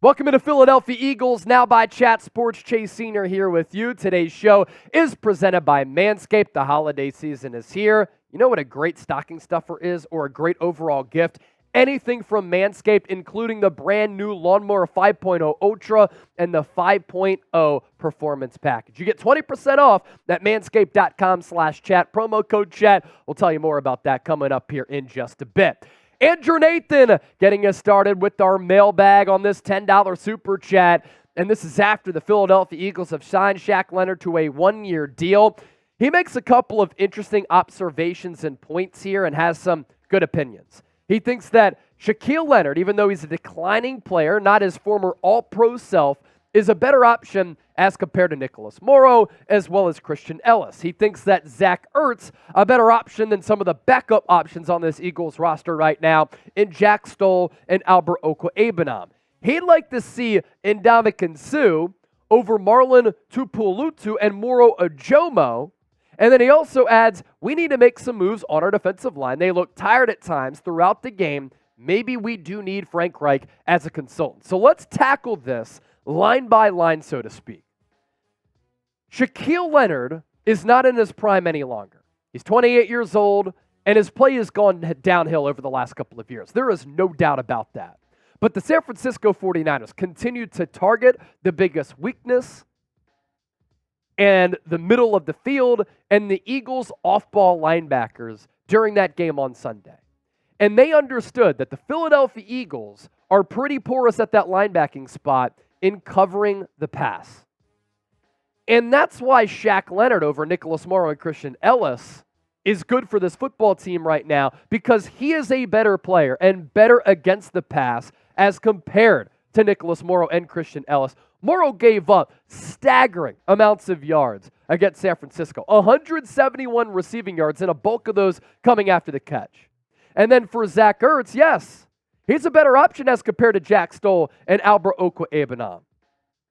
Welcome to Philadelphia Eagles, now by Chat Sports. Chase Sr. here with you. Today's show is presented by Manscaped. The holiday season is here. You know what a great stocking stuffer is, or a great overall gift? Anything from Manscaped, including the brand new Lawnmower 5.0 Ultra and the 5.0 Performance Package. You get 20% off at manscaped.com/chat. Promo code chat. We'll tell you more about that coming up here in just a bit. Andrew Nathan getting us started with our mailbag on this $10 super chat. And this is after the Philadelphia Eagles have signed Shaq Leonard to a one-year deal. He makes a couple of interesting observations and points here and has some good opinions. He thinks that Shaquille Leonard, even though he's a declining player, not his former all-pro self, is a better option as compared to Nicholas Morrow, as well as Christian Ellis. He thinks that Zach Ertz, a better option than some of the backup options on this Eagles roster right now in Jack Stoll and Albert Okwuegbunam. He'd like to see Ndamukong Suh over Marlon Tuipulotu and Morrow Ojomo. And then he also adds, we need to make some moves on our defensive line. They look tired at times throughout the game. Maybe we do need Frank Reich as a consultant. So let's tackle this line by line, so to speak. Shaquille Leonard is not in his prime any longer. He's 28 years old, and his play has gone downhill over the last couple of years. There is no doubt about that. But the San Francisco 49ers continue to target the biggest weakness and the middle of the field and the Eagles' off-ball linebackers during that game on Sunday. And they understood that the Philadelphia Eagles are pretty porous at that linebacking spot in covering the pass. And that's why Shaq Leonard over Nicholas Morrow and Christian Ellis is good for this football team right now, because he is a better player and better against the pass as compared to Nicholas Morrow and Christian Ellis. Morrow gave up staggering amounts of yards against San Francisco, 171 receiving yards, and a bulk of those coming after the catch. And then for Zach Ertz, yes, he's a better option as compared to Jack Stoll and Albert Okwuegbunam.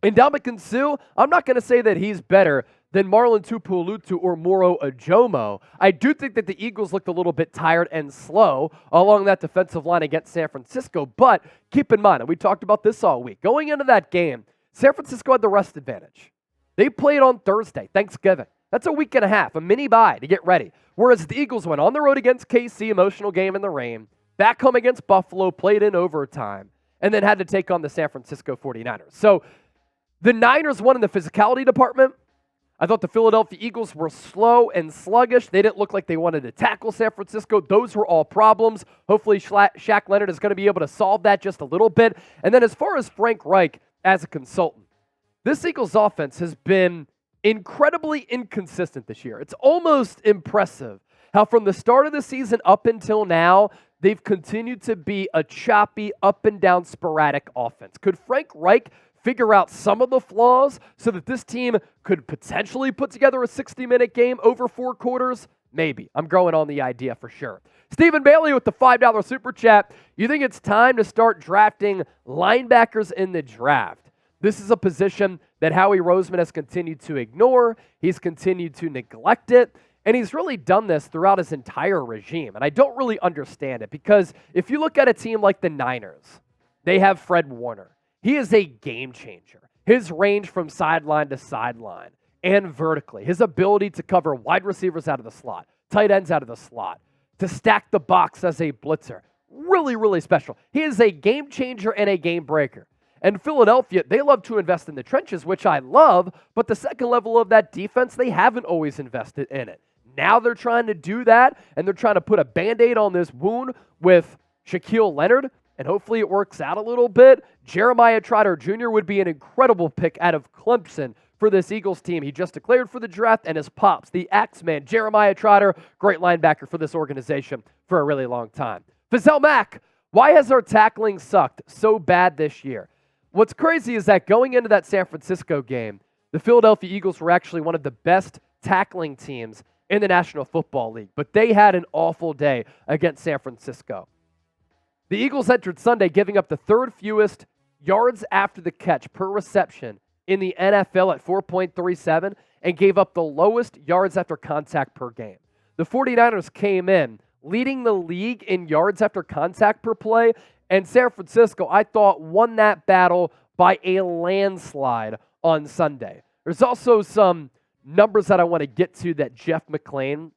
And Ndamukong Suh, I'm not going to say that he's better than Marlon Tuipulotu or Morrow Ojomo. I do think that the Eagles looked a little bit tired and slow along that defensive line against San Francisco. But keep in mind, and we talked about this all week, going into that game, San Francisco had the rest advantage. They played on Thursday, Thanksgiving. That's a week and a half, a mini bye to get ready. Whereas the Eagles went on the road against KC, emotional game in the rain, back home against Buffalo, played in overtime, and then had to take on the San Francisco 49ers. So the Niners won in the physicality department. I thought the Philadelphia Eagles were slow and sluggish. They didn't look like they wanted to tackle San Francisco. Those were all problems. Hopefully Shaq Leonard is going to be able to solve that just a little bit. And then as far as Frank Reich as a consultant, this Eagles offense has been incredibly inconsistent this year. It's almost impressive how from the start of the season up until now, they've continued to be a choppy, up and down, sporadic offense. Could Frank Reich figure out some of the flaws so that this team could potentially put together a 60-minute game over 4 quarters? Maybe. I'm growing on the idea for sure. Stephen Bailey with the $5 super chat. You think it's time to start drafting linebackers in the draft? This is a position that Howie Roseman has continued to ignore. He's continued to neglect it. And he's really done this throughout his entire regime. And I don't really understand it, because if you look at a team like the Niners, they have Fred Warner. He is a game changer. His range from sideline to sideline and vertically, his ability to cover wide receivers out of the slot, tight ends out of the slot, to stack the box as a blitzer, really, really special. He is a game changer and a game breaker. And Philadelphia, they love to invest in the trenches, which I love, but the second level of that defense, they haven't always invested in it. Now they're trying to do that, and they're trying to put a Band-Aid on this wound with Shaquille Leonard, and hopefully it works out a little bit. Jeremiah Trotter Jr. would be an incredible pick out of Clemson for this Eagles team. He just declared for the draft, and his pops, the Axeman, Jeremiah Trotter, great linebacker for this organization for a really long time. Fazell Mack, why has our tackling sucked so bad this year? What's crazy is that going into that San Francisco game, the Philadelphia Eagles were actually one of the best tackling teams in the National Football League, but they had an awful day against San Francisco. The Eagles entered Sunday giving up the third fewest yards after the catch per reception in the NFL at 4.37 and gave up the lowest yards after contact per game. The 49ers came in leading the league in yards after contact per play, and San Francisco, I thought, won that battle by a landslide on Sunday. There's also some numbers that I want to get to that Jeff McClain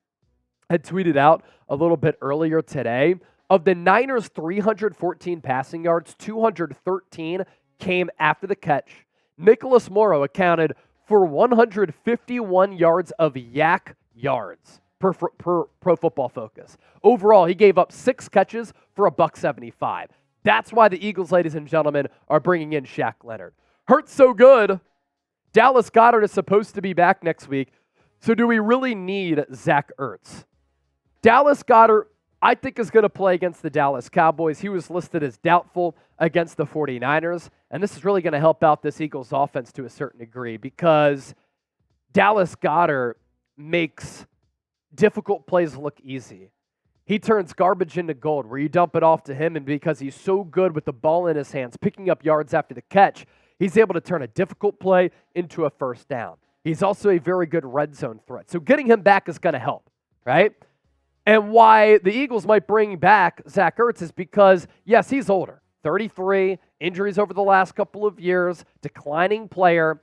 had tweeted out a little bit earlier today. Of the Niners' 314 passing yards, 213 came after the catch. Nicholas Morrow accounted for 151 yards of yak yards per Pro Football Focus. Overall, he gave up 6 catches for $175. That's why the Eagles, ladies and gentlemen, are bringing in Shaq Leonard. Hurts so good. Dallas Goedert is supposed to be back next week. So do we really need Zach Ertz? Dallas Goedert, I think, is going to play against the Dallas Cowboys. He was listed as doubtful against the 49ers. And this is really going to help out this Eagles offense to a certain degree because Dallas Goedert makes difficult plays look easy. He turns garbage into gold where you dump it off to him, and because he's so good with the ball in his hands, picking up yards after the catch, he's able to turn a difficult play into a first down. He's also a very good red zone threat. So getting him back is going to help, right? And why the Eagles might bring back Zach Ertz is because, yes, he's older. 33, injuries over the last couple of years, declining player.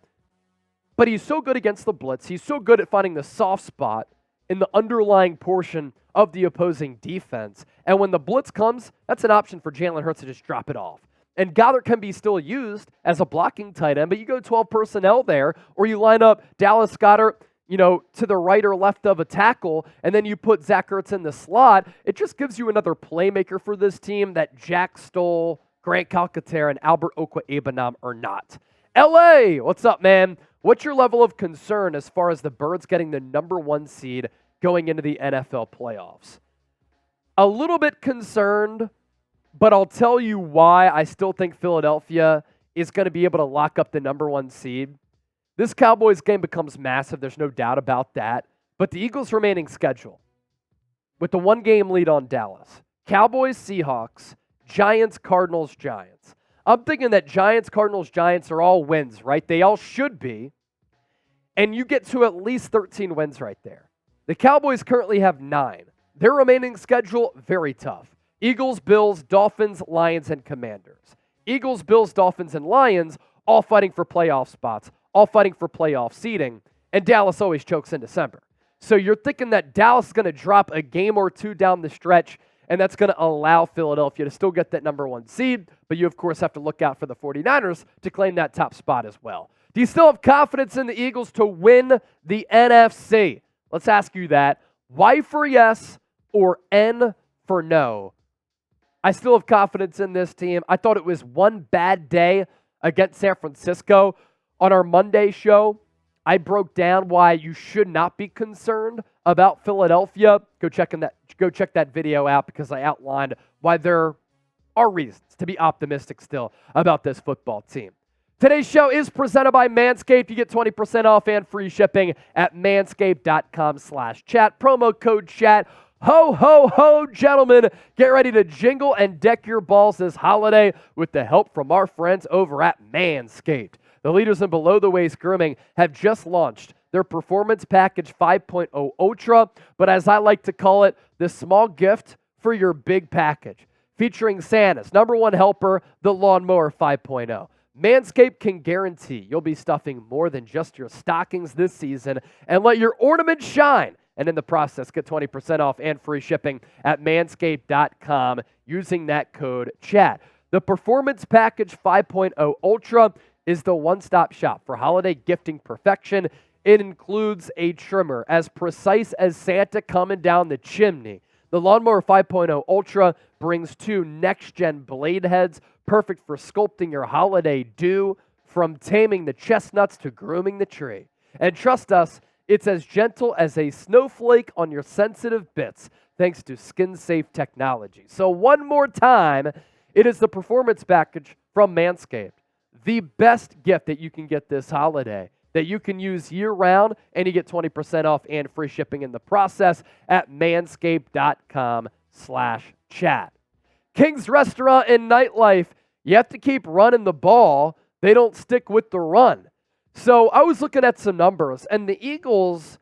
But he's so good against the blitz. He's so good at finding the soft spot in the underlying portion of the opposing defense. And when the blitz comes, that's an option for Jalen Hurts to just drop it off. And Goedert can be still used as a blocking tight end, but you go 12 personnel there, or you line up Dallas Goedert, to the right or left of a tackle, and then you put Zach Ertz in the slot. It just gives you another playmaker for this team that Jack Stoll, Grant Calcaterra, and Albert Okwe-Ebenam are not. LA, what's up, man? What's your level of concern as far as the Birds getting the number 1 seed going into the NFL playoffs? A little bit concerned, but I'll tell you why I still think Philadelphia is going to be able to lock up the number 1 seed. This Cowboys game becomes massive. There's no doubt about that. But the Eagles' remaining schedule, with the 1-game lead on Dallas, Cowboys, Seahawks, Giants, Cardinals, Giants. I'm thinking that Giants, Cardinals, Giants are all wins, right? They all should be. And you get to at least 13 wins right there. The Cowboys currently have 9. Their remaining schedule, very tough. Eagles, Bills, Dolphins, Lions, and Commanders. Eagles, Bills, Dolphins, and Lions all fighting for playoff spots, all fighting for playoff seeding, and Dallas always chokes in December. So you're thinking that Dallas is going to drop a game or two down the stretch, and that's going to allow Philadelphia to still get that number 1 seed, but you, of course, have to look out for the 49ers to claim that top spot as well. Do you still have confidence in the Eagles to win the NFC? Let's ask you that. Y for yes or N for no? I still have confidence in this team. I thought it was one bad day against San Francisco. On our Monday show, I broke down why you should not be concerned about Philadelphia. Go check that video out because I outlined why there are reasons to be optimistic still about this football team. Today's show is presented by Manscaped. You get 20% off and free shipping at manscaped.com/chat. Promo code chat. Ho, ho, ho, gentlemen. Get ready to jingle and deck your balls this holiday with the help from our friends over at Manscaped. The leaders in below-the-waist grooming have just launched their Performance Package 5.0 Ultra, but as I like to call it, the small gift for your big package, featuring Santa's number 1 helper, the Lawnmower 5.0. Manscaped can guarantee you'll be stuffing more than just your stockings this season and let your ornaments shine. And in the process, get 20% off and free shipping at manscaped.com using that code CHAT. The Performance Package 5.0 Ultra is the one-stop shop for holiday gifting perfection. It includes a trimmer as precise as Santa coming down the chimney. The Lawnmower 5.0 Ultra brings 2 next-gen blade heads, perfect for sculpting your holiday dew, from taming the chestnuts to grooming the tree. And trust us, it's as gentle as a snowflake on your sensitive bits, thanks to skin-safe technology. So one more time, it is the Performance Package from Manscaped. The best gift that you can get this holiday, that you can use year-round, and you get 20% off and free shipping in the process at manscaped.com/chat. King's Restaurant and Nightlife, you have to keep running the ball. They don't stick with the run. So I was looking at some numbers, and the Eagles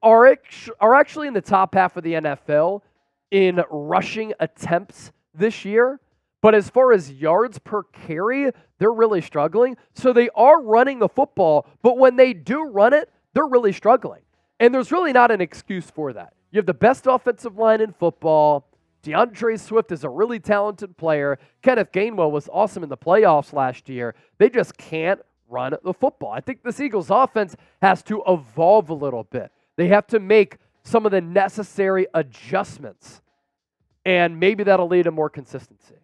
are actually in the top half of the NFL in rushing attempts this year, But as far as yards per carry, they're really struggling. So they are running the football, but when they do run it, they're really struggling. And there's really not an excuse for that. You have the best offensive line in football. DeAndre Swift is a really talented player. Kenneth Gainwell was awesome in the playoffs last year. They just can't run the football. I think this Eagles offense has to evolve a little bit. They have to make some of the necessary adjustments, and maybe that'll lead to more consistency.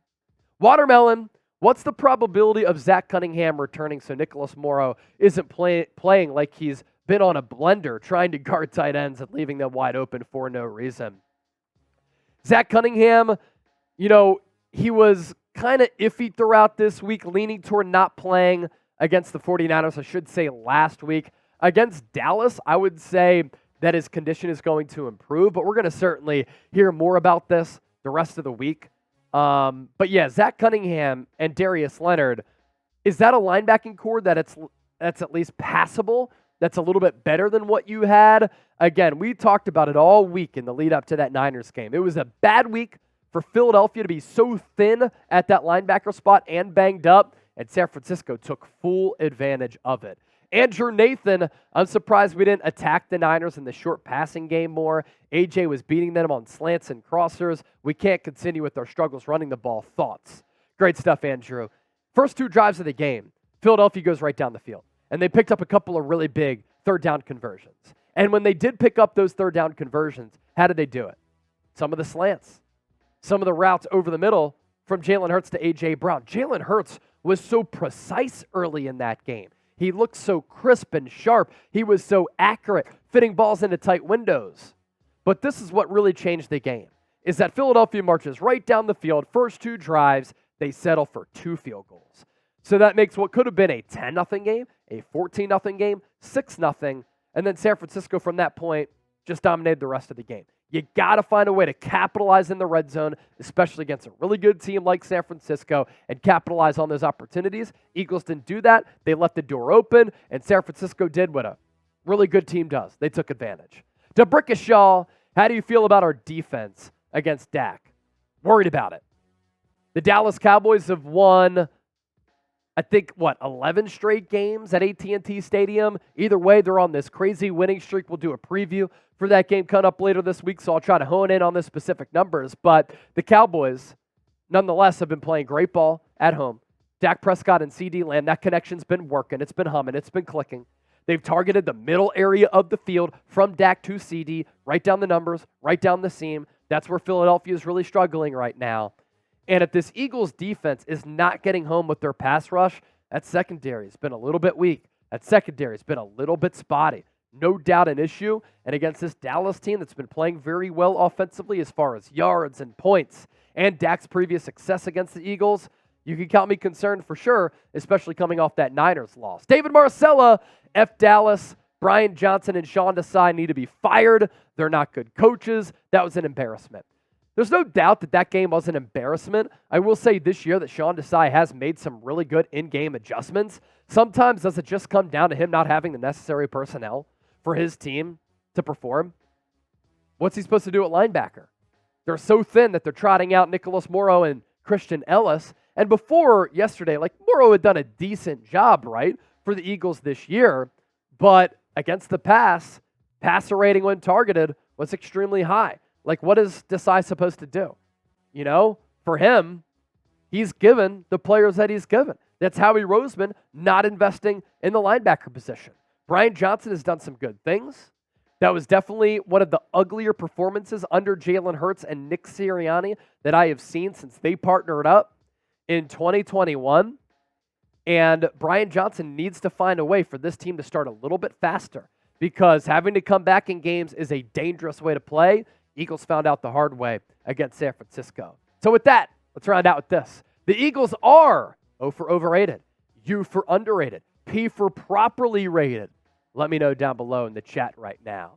Watermelon, what's the probability of Zach Cunningham returning so Nicholas Morrow isn't playing like he's been on a blender trying to guard tight ends and leaving them wide open for no reason? Zach Cunningham, he was kind of iffy throughout this week, leaning toward not playing against the 49ers, I should say last week. Against Dallas, I would say that his condition is going to improve, but we're going to certainly hear more about this the rest of the week. But yeah, Zach Cunningham and Darius Leonard, is that a linebacking core that's at least passable? That's a little bit better than what you had? Again, we talked about it all week in the lead up to that Niners game. It was a bad week for Philadelphia to be so thin at that linebacker spot and banged up, and San Francisco took full advantage of it. Andrew Nathan, I'm surprised we didn't attack the Niners in the short passing game more. AJ was beating them on slants and crossers. We can't continue with our struggles running the ball. Thoughts? Great stuff, Andrew. First two drives of the game, Philadelphia goes right down the field. And they picked up a couple of really big third down conversions. And when they did pick up those third down conversions, how did they do it? Some of the slants, some of the routes over the middle from Jalen Hurts to A.J. Brown. Jalen Hurts was so precise early in that game. He looked so crisp and sharp. He was so accurate, fitting balls into tight windows. But this is what really changed the game, is that Philadelphia marches right down the field. First two drives, they settle for 2 field goals. So that makes what could have been a 10-0 game, a 14-0 game, 6-0, and then San Francisco from that point just dominated the rest of the game. You got to find a way to capitalize in the red zone, especially against a really good team like San Francisco, and capitalize on those opportunities. Eagles didn't do that. They left the door open, and San Francisco did what a really good team does. They took advantage. DeBrickashaw, how do you feel about our defense against Dak? Worried about it. The Dallas Cowboys have won, I think, 11 straight games at AT&T Stadium. Either way, they're on this crazy winning streak. We'll do a preview for that game coming up later this week, so I'll try to hone in on the specific numbers. But the Cowboys, nonetheless, have been playing great ball at home. Dak Prescott and CD Lamb, that connection's been working. It's been humming. It's been clicking. They've targeted the middle area of the field from Dak to CD, right down the numbers, right down the seam. That's where Philadelphia is really struggling right now. And if this Eagles defense is not getting home with their pass rush, that secondary has been a little bit weak. That secondary has been a little bit spotty. No doubt an issue. And against this Dallas team that's been playing very well offensively as far as yards and points and Dak's previous success against the Eagles, you can count me concerned for sure, especially coming off that Niners loss. David Marcella, F Dallas, Brian Johnson and Sean Desai need to be fired. They're not good coaches. That was an embarrassment. There's no doubt that that game was an embarrassment. I will say this year that Sean Desai has made some really good in-game adjustments. Sometimes does it just come down to him not having the necessary personnel for his team to perform? What's he supposed to do at linebacker? They're so thin that they're trotting out Nicholas Morrow and Christian Ellis. And before yesterday, Morrow had done a decent job, right, for the Eagles this year. But against the passer rating when targeted was extremely high. What is Desai supposed to do? For him, he's given the players that he's given. That's Howie Roseman not investing in the linebacker position. Brian Johnson has done some good things. That was definitely one of the uglier performances under Jalen Hurts and Nick Sirianni that I have seen since they partnered up in 2021. And Brian Johnson needs to find a way for this team to start a little bit faster, because having to come back in games is a dangerous way to play. Eagles found out the hard way against San Francisco. So with that, let's round out with this. The Eagles are O for overrated, U for underrated, P for properly rated. Let me know down below in the chat right now.